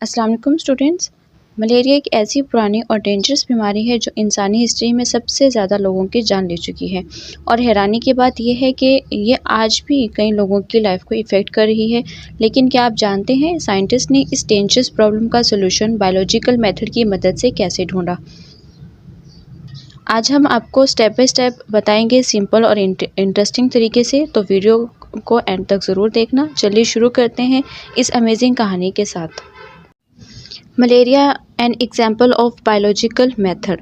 अस्सलाम वालेकुम students. Malaria एक ऐसी पुरानी और डेंजरस बीमारी है जो इंसानी हिस्ट्री में सबसे ज़्यादा लोगों की जान ले चुकी है और हैरानी की बात यह है कि ये आज भी कई लोगों की लाइफ को इफ़ेक्ट कर रही है। लेकिन क्या आप जानते हैं साइंटिस्ट ने इस डेंजरस प्रॉब्लम का सोल्यूशन बायोलॉजिकल मेथड की मदद से कैसे ढूंढा? आज हम आपको स्टेप बाय स्टेप बताएंगे सिंपल और इंटरेस्टिंग तरीके से, तो वीडियो को एंड तक ज़रूर देखना। चलिए शुरू करते हैं इस अमेजिंग कहानी के साथ। Malaria, an example of biological method.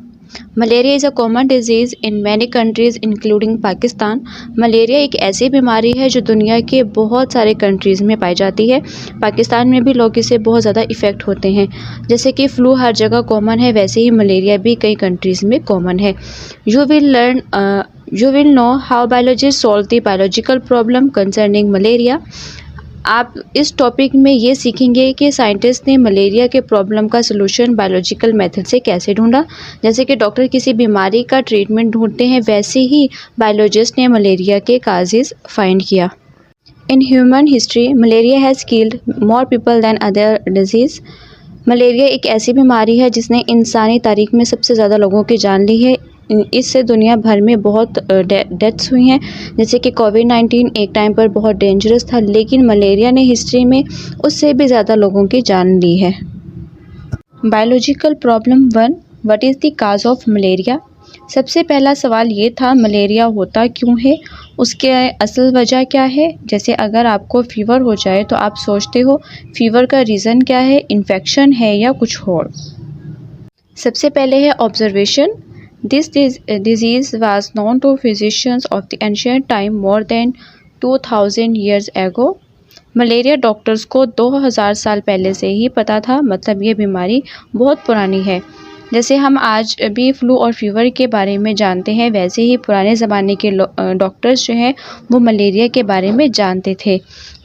Malaria is a common disease in many countries including Pakistan. Malaria एक ऐसी बीमारी है जो दुनिया के बहुत सारे कंट्रीज़ में पाई जाती है। पाकिस्तान में भी लोग इससे बहुत ज़्यादा इफ़ेक्ट होते हैं। जैसे कि फ्लू हर जगह कॉमन है, वैसे ही मलेरिया भी कई कंट्रीज़ में कॉमन है। You will know how biologists solve the biological problem concerning malaria. आप इस टॉपिक में ये सीखेंगे कि साइंटिस्ट ने मलेरिया के प्रॉब्लम का सलूशन बायोलॉजिकल मेथड से कैसे ढूंढा। जैसे कि डॉक्टर किसी बीमारी का ट्रीटमेंट ढूंढते हैं, वैसे ही बायोलॉजिस्ट ने मलेरिया के काजेज़ फाइंड किया। In human history malaria has killed more people than other disease. Malaria एक ऐसी बीमारी है जिसने इंसानी तारीख में सबसे ज़्यादा लोगों की जान ली है। इससे दुनिया भर में बहुत डेथ्स हुई हैं। जैसे कि कोविड-19 एक टाइम पर बहुत डेंजरस था, लेकिन मलेरिया ने हिस्ट्री में उससे भी ज़्यादा लोगों की जान ली है। Biological problem 1, what is the cause of malaria? सबसे पहला सवाल ये था, मलेरिया होता क्यों है, उसके असल वजह क्या है। जैसे अगर आपको फीवर हो जाए तो आप सोचते हो फीवर का रीज़न क्या है, इन्फेक्शन है या कुछ और। सबसे पहले है observation. This disease was known to physicians of the ancient time more than 2000 years ago. Malaria doctors को 2000 साल पहले से ही पता था, मतलब ये बीमारी बहुत पुरानी है। जैसे हम आज भी फ्लू और फीवर के बारे में जानते हैं, वैसे ही पुराने ज़माने के डॉक्टर्स जो हैं वो मलेरिया के बारे में जानते थे।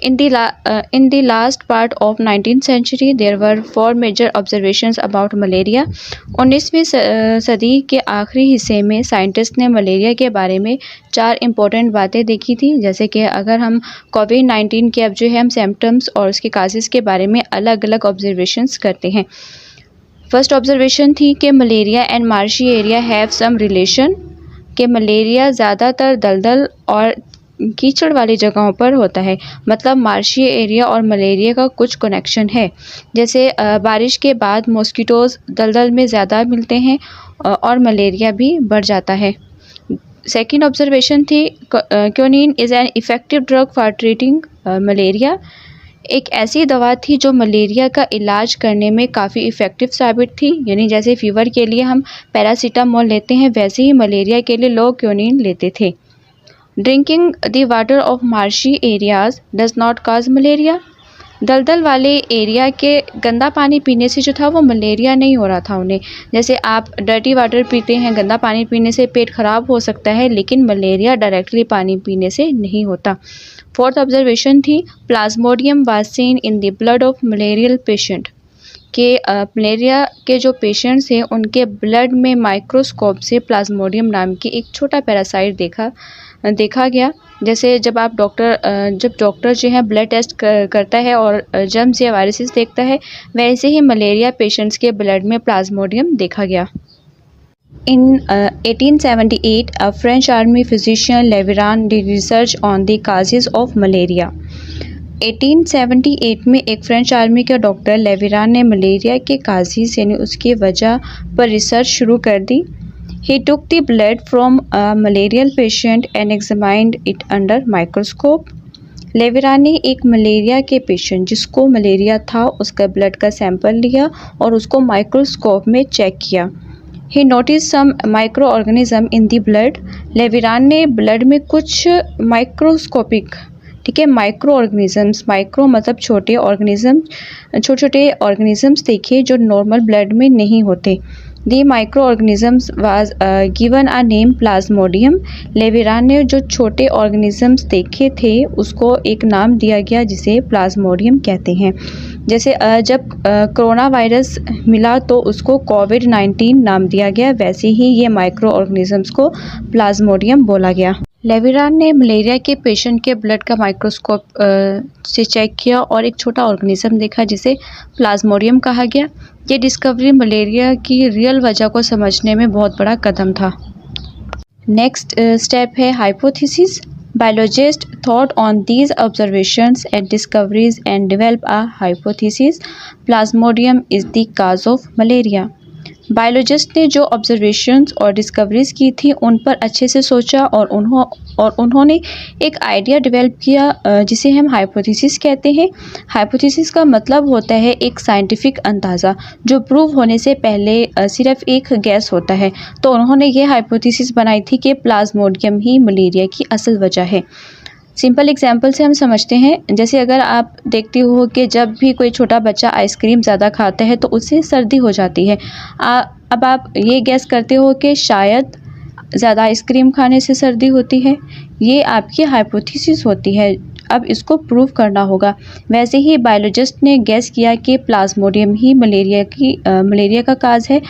In the last part of 19th century there were 4 major observations about malaria. 19वीं सदी के आखिरी हिस्से में साइंटिस्ट ने मलेरिया के बारे में 4 इम्पोर्टेंट बातें देखी थी। जैसे कि अगर हम कोविड-19 के अब जो है हम सिम्टम्स और उसके काजेज़ के बारे में अलग अलग ऑब्जर्वेशंस करते हैं। फर्स्ट ऑब्जर्वेशन थी कि malaria and marshy area have some relation, कि मलेरिया ज़्यादातर दलदल और कीचड़ वाली जगहों पर होता है, मतलब मार्शी एरिया और मलेरिया का कुछ कनेक्शन है। जैसे बारिश के बाद मॉस्किटोज़ दलदल में ज़्यादा मिलते हैं और मलेरिया भी बढ़ जाता है। सेकेंड ऑब्जर्वेशन थी, quinine is an effective drug for treating malaria. एक ऐसी दवा थी जो मलेरिया का इलाज करने में काफ़ी इफ़ेक्टिव साबित थी। यानी जैसे फ़ीवर के लिए हम पैरासीटामोल लेते हैं, वैसे ही मलेरिया के लिए लोग क्विनीन लेते थे। Drinking the water of marshy areas does not cause malaria. दलदल वाले एरिया के गंदा पानी पीने से जो था वो मलेरिया नहीं हो रहा था उन्हें। जैसे आप डर्टी वाटर पीते हैं, गंदा पानी पीने से पेट ख़राब हो सकता है, लेकिन मलेरिया डायरेक्टली पानी पीने से नहीं होता। फोर्थ ऑब्जर्वेशन थी, Plasmodium was seen in the blood of malarial patient, के मलेरिया के जो पेशेंट्स हैं उनके ब्लड में माइक्रोस्कोप से प्लाज्मोडियम नाम की एक छोटा पैरासाइट देखा गया। जैसे जब डॉक्टर जो है ब्लड टेस्ट करता है और जर्म्स या वायरसेस देखता है, वैसे ही मलेरिया पेशेंट्स के ब्लड में प्लाज्मोडियम देखा गया। In 1878, a French army physician Leviran did research on the causes of malaria. 1878 में एक फ्रेंच आर्मी के डॉक्टर लेविरान ने मलेरिया के काजेज़ यानी उसकी वजह पर रिसर्च शुरू कर दी। He took the blood from a malarial patient and examined it under microscope. लेविरान ने एक मलेरिया के पेशेंट जिसको मलेरिया था उसका ब्लड का सैंपल लिया और उसको माइक्रोस्कोप में चेक किया। He noticed some microorganism in the blood. लेविरान ने ब्लड में कुछ माइक्रोस्कोपिक, ठीक है, माइक्रो मतलब छोटे ऑर्गेनिजम्स देखे जो नॉर्मल ब्लड में नहीं होते। The microorganisms was given a name Plasmodium. लेविरान ने जो छोटे ऑर्गेनिजम्स देखे थे उसको एक नाम दिया गया जिसे प्लाज्मोडियम कहते हैं। जैसे जब कोरोना वायरस मिला तो उसको कोविड-19 नाम दिया गया, वैसे ही ये माइक्रो ऑर्गेनिजम्स को प्लाज्मोडियम बोला गया। लेविरान ने मलेरिया के पेशेंट के ब्लड का माइक्रोस्कोप से चेक किया और एक छोटा ऑर्गेनिज्म देखा जिसे प्लाज्मोडियम कहा गया। ये डिस्कवरी मलेरिया की रियल वजह को समझने में बहुत बड़ा कदम था। नेक्स्ट स्टेप है hypothesis. Biologist thought on these observations and discoveries and develop a hypothesis Plasmodium is the cause of malaria. Biologist ने जो ऑब्जर्वेशंस और डिस्कवरीज की थी उन पर अच्छे से सोचा और उन्होंने एक आइडिया डेवलप किया जिसे हम हाइपोथेसिस कहते हैं। हाइपोथेसिस का मतलब होता है एक साइंटिफिक अंदाज़ा जो प्रूव होने से पहले सिर्फ एक गैस होता है। तो उन्होंने ये हाइपोथेसिस बनाई थी कि प्लाज्मोडियम ही मलेरिया की असल वजह है। सिंपल एग्जांपल से हम समझते हैं, जैसे अगर आप देखते हो कि जब भी कोई छोटा बच्चा आइसक्रीम ज़्यादा खाता है तो उससे सर्दी हो जाती है। अब आप ये गैस करते हो कि शायद ज़्यादा आइसक्रीम खाने से सर्दी होती है। ये आपकी हाइपोथेसिस होती है, अब इसको प्रूव करना होगा। वैसे ही बायोलॉजिस्ट ने गैस किया कि प्लाज्मोडियम ही मलेरिया का काज है।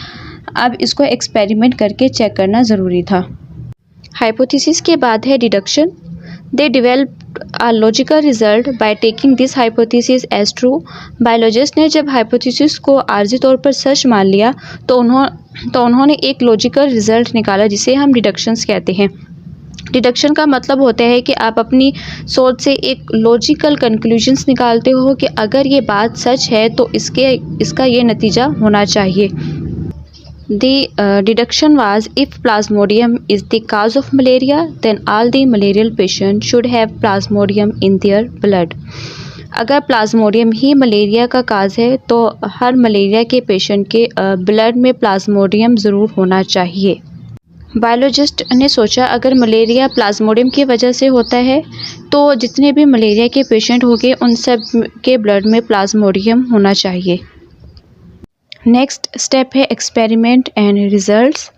अब इसको एक्सपेरिमेंट करके चेक करना ज़रूरी था। हाइपोथेसिस के बाद है deduction. They developed a logical result by taking this hypothesis as true. Biologist ने जब हाइपोथेसिस को आर्जी तौर पर सच मान लिया तो उन्होंने एक लॉजिकल रिजल्ट निकाला जिसे हम डिडक्शंस कहते हैं। डिडक्शन का मतलब होता है कि आप अपनी सोच से एक लॉजिकल कंक्लूजन्स निकालते हो कि अगर ये बात सच है तो इसका ये नतीजा होना चाहिए। The deduction was if plasmodium is the cause of malaria, then all the malarial patients should have plasmodium in their blood. अगर प्लाज्मोडियम ही मलेरिया का काज है तो हर मलेरिया के पेशेंट के ब्लड में प्लाज्मोडियम ज़रूर होना चाहिए। बायोलॉजिस्ट ने सोचा अगर मलेरिया प्लाज्मोडियम की वजह से होता है तो जितने भी मलेरिया के पेशेंट होंगे उन सब के ब्लड में प्लाज्मोडियम होना चाहिए। नेक्स्ट स्टेप है experiment and results.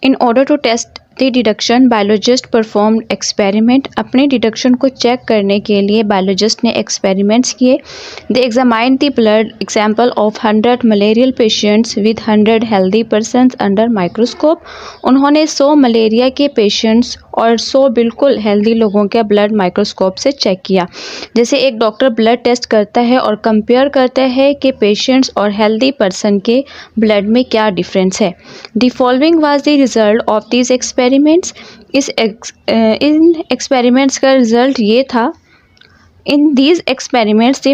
In order to test the deduction biologist performed experiment. अपने डिडक्शन को चेक करने के लिए बायोलॉजिस्ट ने एक्सपेरिमेंट्स किए। They examined the blood example of 100 malarial patients with 100 healthy persons under microscope. उन्होंने 100 malaria के पेशेंट्स और 100 बिल्कुल हेल्दी लोगों का ब्लड माइक्रोस्कोप से चेक किया। जैसे एक डॉक्टर ब्लड टेस्ट करता है और कंपेयर करता है कि पेशेंट्स और हेल्दी पर्सन के ब्लड में क्या डिफरेंस है। The following was the result of this experiments. In experiments का रिजल्ट ये था। इन these experiments the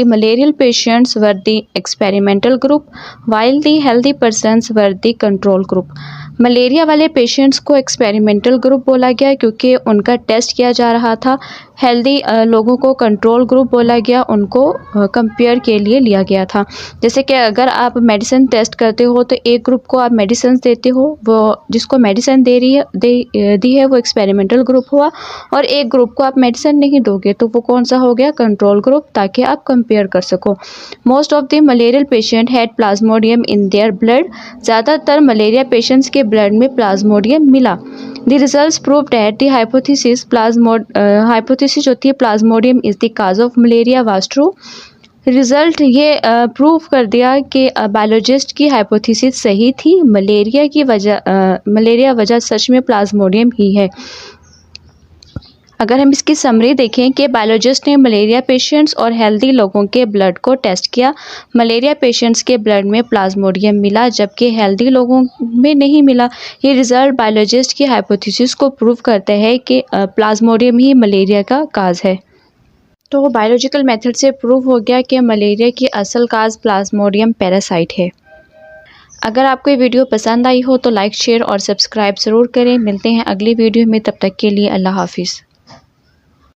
malarial patients were the experimental group while the healthy persons were the control group. Malaria वाले patients को experimental group बोला गया क्योंकि उनका test किया जा रहा था। हेल्दी लोगों को कंट्रोल ग्रुप बोला गया, उनको कंपेयर के लिए लिया गया था। जैसे कि अगर आप मेडिसिन टेस्ट करते हो तो एक ग्रुप को आप मेडिसिन देते हो, वो जिसको मेडिसिन दी है वो एक्सपेरिमेंटल ग्रुप हुआ, और एक ग्रुप को आप मेडिसिन नहीं दोगे तो वो कौन सा हो गया, कंट्रोल ग्रुप, ताकि आप कंपेयर कर सको। Most of the malarial patient had Plasmodium in their blood. ज़्यादातर मलेरिया पेशेंट्स के ब्लड में प्लाज्मोडियम मिला। The results proved that the hypothesis जो थी Plasmodium is the cause of malaria was true. Result ये प्रूव कर दिया कि बायोलॉजिस्ट की हाइपोथेसिस सही थी। मलेरिया वजह सच में प्लाज्मोडियम ही है। अगर हम इसकी समरी देखें कि बायोलॉजिस्ट ने मलेरिया पेशेंट्स और हेल्दी लोगों के ब्लड को टेस्ट किया। मलेरिया पेशेंट्स के ब्लड में प्लाज्मोडियम मिला जबकि हेल्दी लोगों में नहीं मिला। ये रिजल्ट बायोलॉजिस्ट की हाइपोथेसिस को प्रूव करता है कि प्लाज्मोडियम ही मलेरिया का काज है। तो बायोलॉजिकल मेथड से प्रूव हो गया कि मलेरिया की असल काज प्लाज्मोडियम पैरासाइट है। अगर आपको ये वीडियो पसंद आई हो तो लाइक, शेयर और सब्सक्राइब ज़रूर करें। मिलते हैं अगली वीडियो में, तब तक के लिए अल्लाह हाफिज़।